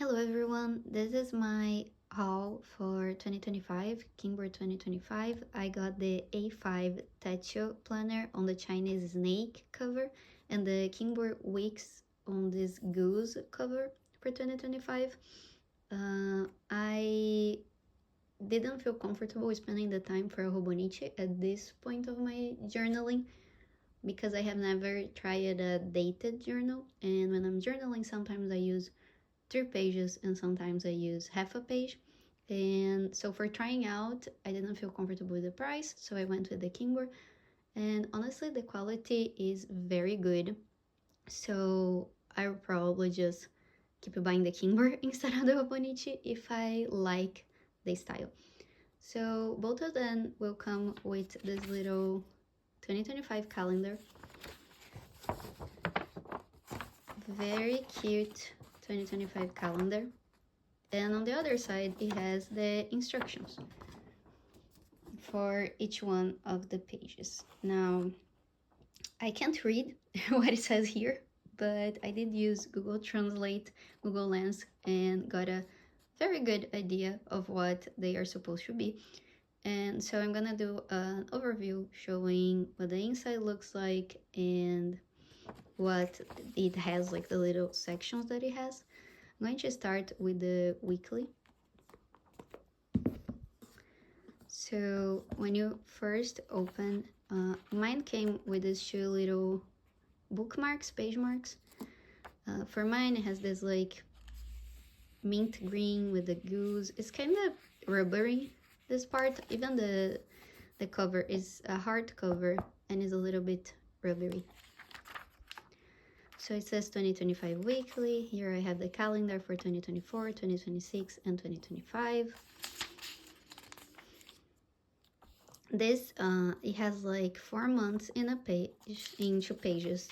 Hello everyone, this is my haul for 2025, Kinbor 2025. I got the A5 Techo planner on the Chinese snake cover and the Kinbor Weeks on this goose cover for 2025. I didn't feel comfortable spending the time for a Hobonichi at this point of my journaling because I have never tried a dated journal, and when I'm journaling sometimes I use 3 pages and sometimes I use half a page. And so for trying out, I didn't feel comfortable with the price, so I went with the Kinbor. And honestly, the quality is very good. So I will probably just keep buying the Kinbor instead of the Hobonichi if I like the style. So both of them will come with this little 2025 calendar. Very cute 2025 calendar. And on the other side, it has the instructions for each one of the pages. Now, I can't read what it says here, but I did use Google Translate, Google Lens, and got a very good idea of what they are supposed to be. And so I'm gonna do an overview showing what the inside looks like and what it has, like the little sections that it has. I'm going to start with the weekly. So when you first open, mine came with these two little bookmarks, page marks. For mine, it has this like mint green with the goose. It's kind of rubbery, this part. Even the cover is a hard cover and is a little bit rubbery. So it says 2025 weekly. Here I have the calendar for 2024, 2026, and 2025. This it has like 4 months in a page, in 2 pages.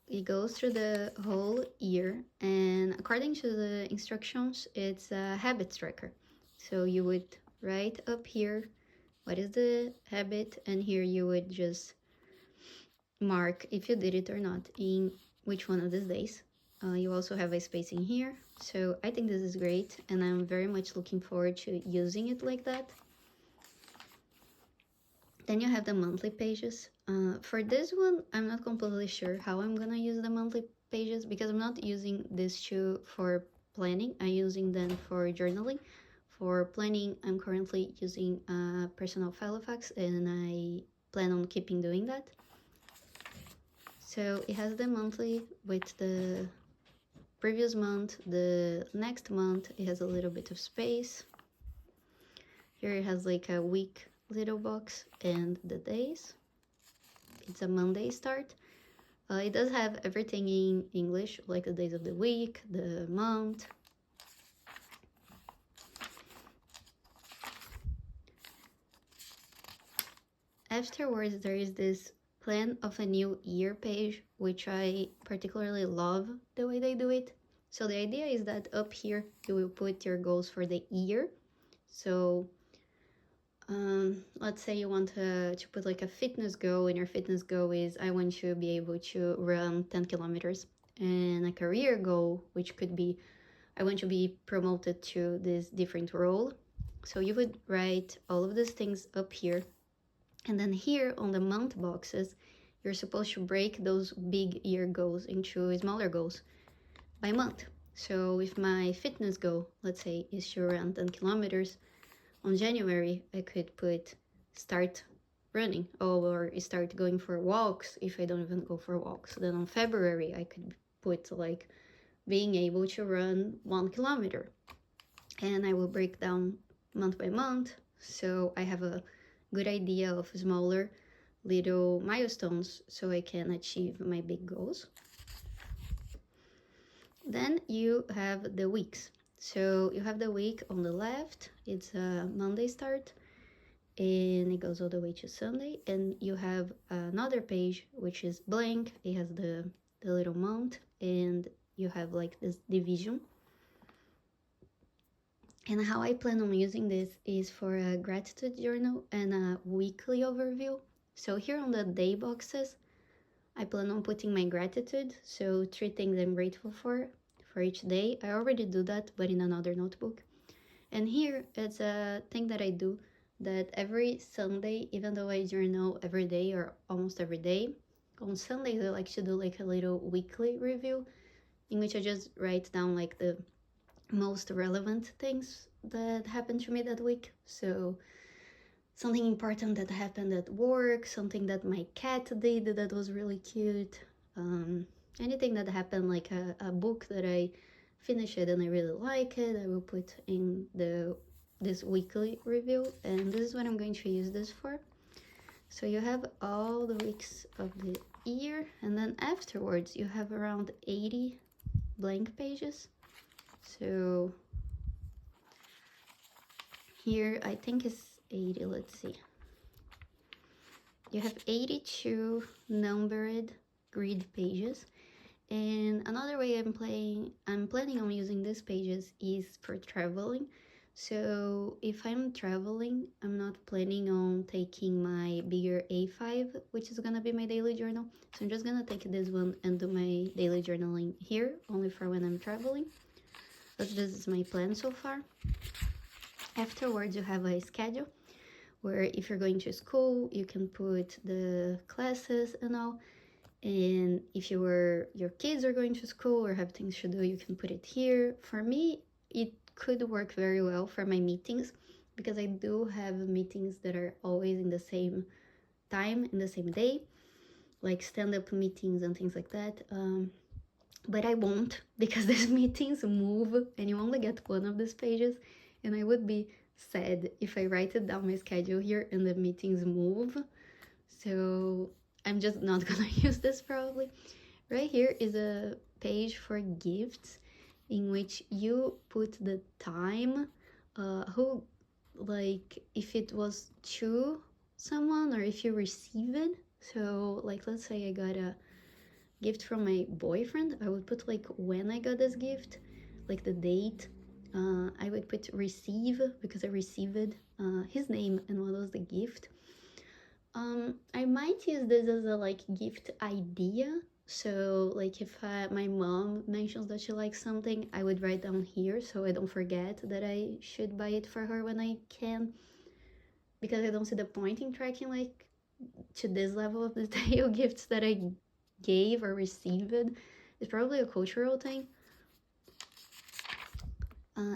It goes through the whole year, and according to the instructions, it's a habit tracker. So you would write up here what is the habit, and here you would just mark if you did it or not in which one of these days. You also have a spacing here, so I think this is great, and I'm very much looking forward to using it like that. Then you have the monthly pages. For this one, I'm not completely sure how I'm gonna use the monthly pages because I'm not using these two for planning. I'm using them for journaling. For planning, I'm currently using personal Filofax, and I plan on keeping doing that. So it has the monthly with the previous month, the next month, it has a little bit of space. Here it has like a week little box and the days. It's a Monday start. It does have everything in English, like the days of the week, the month. Afterwards, there is this plan of a new year page, which I particularly love the way they do it. So the idea is that up here, you will put your goals for the year. So let's say you want to put like a fitness goal, and your fitness goal is I want to be able to run 10 kilometers, and a career goal, which could be I want to be promoted to this different role. So you would write all of these things up here, and then here on the month boxes, you're supposed to break those big year goals into smaller goals by month. So if my fitness goal, let's say, is to run 10 kilometers, on January, I could put start running or start going for walks if I don't even go for walks. Then on February, I could put like being able to run 1 kilometer. And I will break down month by month, so I have a good idea of smaller little milestones so I can achieve my big goals. Then you have the weeks. So you have the week on the left, it's a Monday start, and it goes all the way to Sunday. And you have another page which is blank. It has the little month, and you have like this division. And how I plan on using this is for a gratitude journal and a weekly overview. So here on the day boxes, I plan on putting my gratitude, so 3 things I'm grateful for for each day. I already do that, but in another notebook. And here it's a thing that I do that every Sunday, even though I journal every day or almost every day, on Sundays I like to do like a little weekly review in which I just write down like the most relevant things that happened to me that week. So something important that happened at work, something that my cat did that was really cute, anything that happened, like a book that I finished it and I really like it, I will put in this weekly review, and this is what I'm going to use this for. So you have all the weeks of the year, and then afterwards you have around 80 blank pages. So here I think it's 80, let's see. You have 82 numbered grid pages. And another way I'm planning on using these pages is for traveling. So if I'm traveling, I'm not planning on taking my bigger A5, which is gonna be my daily journal. So I'm just gonna take this one and do my daily journaling here, only for when I'm traveling. But this is my plan so far. Afterwards, you have a schedule where if you're going to school, you can put the classes and all. And if your kids are going to school or have things to do, you can put it here. For me, it could work very well for my meetings, because I do have meetings that are always in the same time, in the same day, like stand-up meetings and things like that. But I won't, because these meetings move and you only get one of these pages, and I would be sad if I write it down my schedule here and the meetings move. So I'm just not gonna use this probably. Right here is a page for gifts in which you put the time, who, like if it was to someone or if you receive it. So like let's say I got a gift from my boyfriend, I would put like when I got this gift, like the date. I would put receive because I received his name and what was the gift. I might use this as a like gift idea. So like if my mom mentions that she likes something, I would write down here so I don't forget that I should buy it for her when I can, because I don't see the point in tracking like to this level of detail gifts that I gave or received. It's probably a cultural thing.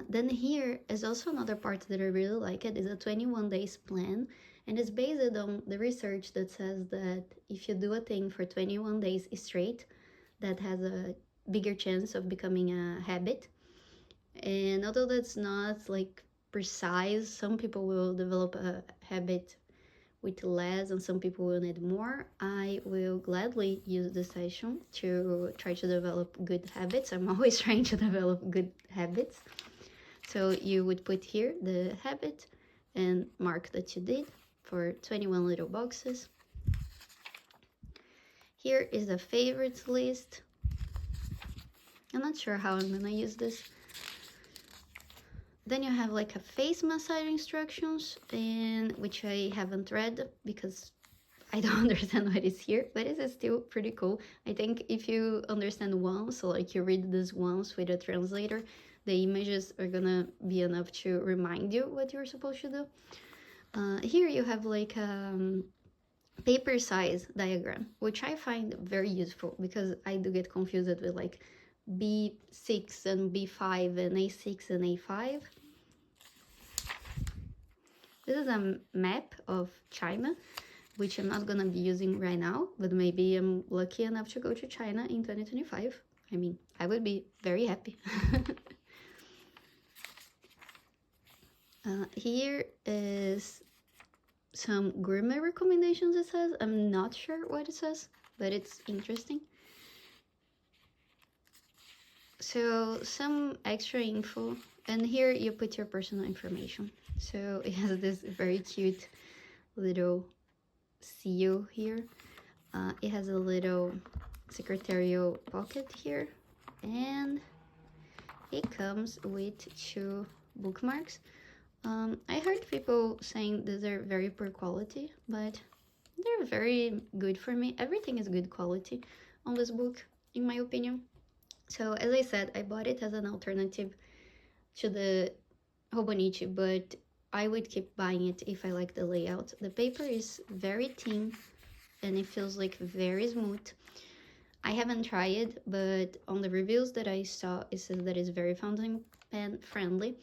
Then here is also another part that I really like. It is a 21 days plan, and it's based on the research that says that if you do a thing for 21 days straight, that has a bigger chance of becoming a habit. And although that's not like precise, some people will develop a habit with less and some people will need more. I will gladly use this session to try to develop good habits. I'm always trying to develop good habits. So you would put here the habit and mark that you did for 21 little boxes. Here is a favorites list. I'm not sure how I'm gonna use this. Then you have like a face massage instructions, and which I haven't read because I don't understand what is here, but it is still pretty cool. I think if you understand once, so like you read this once with a translator, the images are gonna be enough to remind you what you're supposed to do. Here you have like a paper size diagram, which I find very useful because I do get confused with like B6 and B5 and A6 and A5. This is a map of China, which I'm not gonna be using right now, but maybe I'm lucky enough to go to China in 2025. I mean, I would be very happy. Here is some gourmet recommendations, it says. I'm not sure what it says, but it's interesting. So some extra info, and here you put your personal information. So it has this very cute little seal here. It has a little secretarial pocket here, and it comes with 2 bookmarks. I heard people saying these are very poor quality, but they're very good for me. Everything is good quality on this book, in my opinion. So as I said, I bought it as an alternative to the Hobonichi, but I would keep buying it if I like the layout. The paper is very thin and it feels like very smooth. I haven't tried it, but on the reviews that I saw, it says that it's very fountain pen friendly.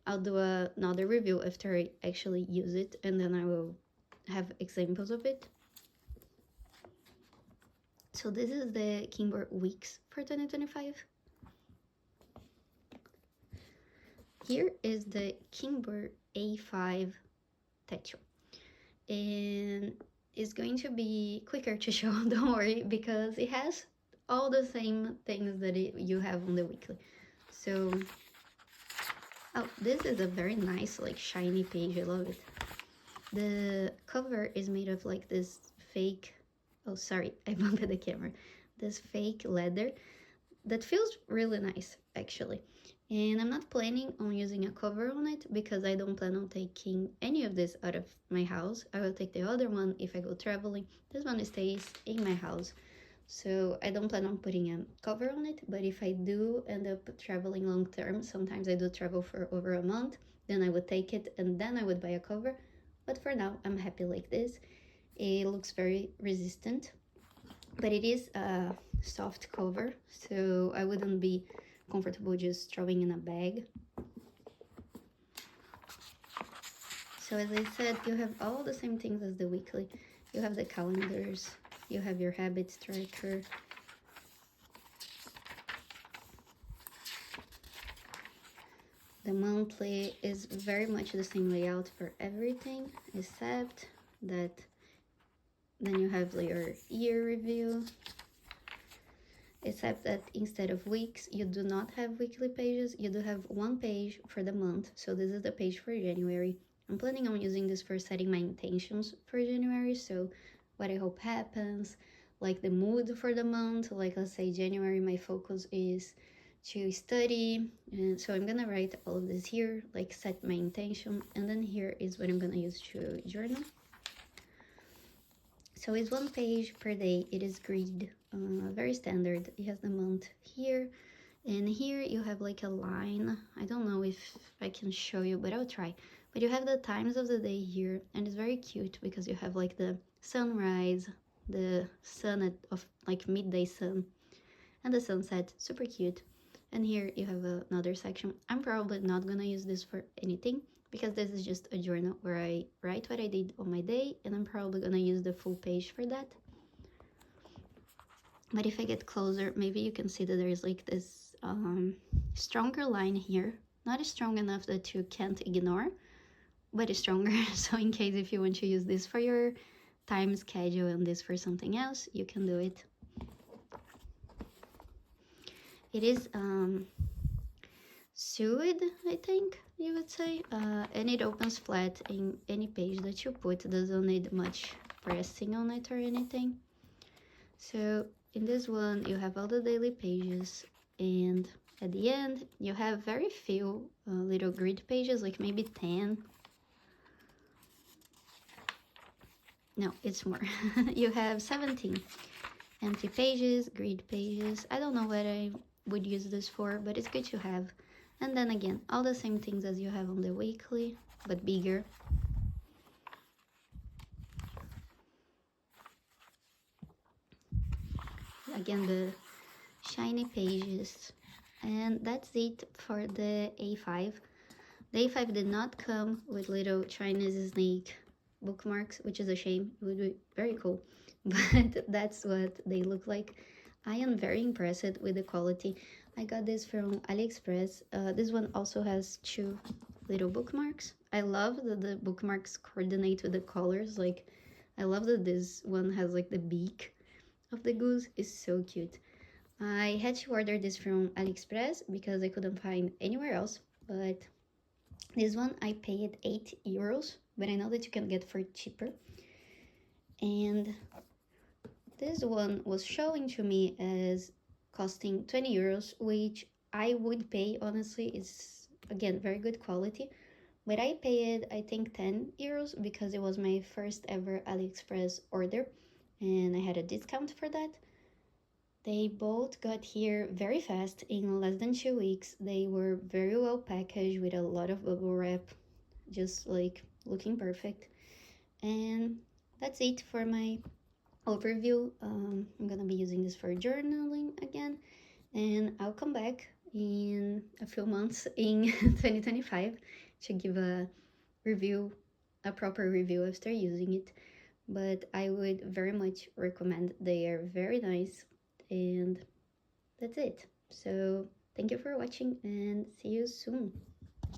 I'll do another review after I actually use it, and then I will have examples of it. So this is the Kinbor Weeks for 2025. Here is the Kinbor A5 Techo. And it's going to be quicker to show, don't worry, because it has all the same things that you have on the weekly. So, oh, this is a very nice, like, shiny page. I love it. The cover is made of, like, this fake, oh, sorry, I bumped the camera. This fake leather that feels really nice, actually. And I'm not planning on using a cover on it because I don't plan on taking any of this out of my house. I will take the other one if I go traveling. This one stays in my house. So I don't plan on putting a cover on it, but if I do end up traveling long term, sometimes I do travel for over a month, then I would take it and then I would buy a cover. But for now, I'm happy like this. It looks very resistant, but it is a soft cover, so I wouldn't be comfortable just throwing in a bag. So as I said, you have all the same things as the weekly. You have the calendars, you have your habits tracker, the monthly is very much the same layout for everything, except that then you have your year review, except that instead of weeks, you do not have weekly pages. You do have one page for the month. So this is the page for January. I'm planning on using this for setting my intentions for January. So what I hope happens, like the mood for the month. Like let's say January, my focus is to study. And so I'm gonna write all of this here, like set my intention. And then here is what I'm gonna use to journal. So it's one page per day. It is grid, very standard. It has the month here, and here you have like a line. I don't know if I can show you, but I'll try. But you have the times of the day here, and it's very cute because you have like the sunrise, the sun of like midday sun, and the sunset. Super cute. And here you have another section. I'm probably not gonna use this for anything because this is just a journal where I write what I did on my day, and I'm probably gonna use the full page for that. But if I get closer, maybe you can see that there's like this stronger line here. Not strong enough that you can't ignore, but it's stronger. So in case if you want to use this for your time schedule and this for something else, you can do it. It is sewed, I think you would say, and it opens flat in any page that you put. It doesn't need much pressing on it or anything. So in this one you have all the daily pages, and at the end you have very few little grid pages, like maybe 10. No, it's more. You have 17 empty pages, grid pages. I don't know what I would use this for, but it's good to have. And then again, all the same things as you have on the weekly, but bigger. Again, the shiny pages. And that's it for the A5. The A5 did not come with little Chinese snake bookmarks, which is a shame. It would be very cool. But that's what they look like. I am very impressed with the quality. I got this from AliExpress. This one also has 2 little bookmarks. I love that the bookmarks coordinate with the colors. Like, I love that this one has like the beak of the goose. It's so cute. I had to order this from AliExpress because I couldn't find anywhere else. But this one I paid 8 euros, but I know that you can get for cheaper. And this one was showing to me as costing 20 euros, which I would pay, honestly. It's, again, very good quality. But I paid, I think, 10 euros because it was my first ever AliExpress order, and I had a discount for that. They both got here very fast in less than 2 weeks. They were very well packaged with a lot of bubble wrap, just like looking perfect. And that's it for my overview. I'm gonna be using this for journaling again, and I'll come back in a few months in 2025 to give a review, a proper review after using it. But I would very much recommend. They are very nice, and that's it. So thank you for watching and see you soon.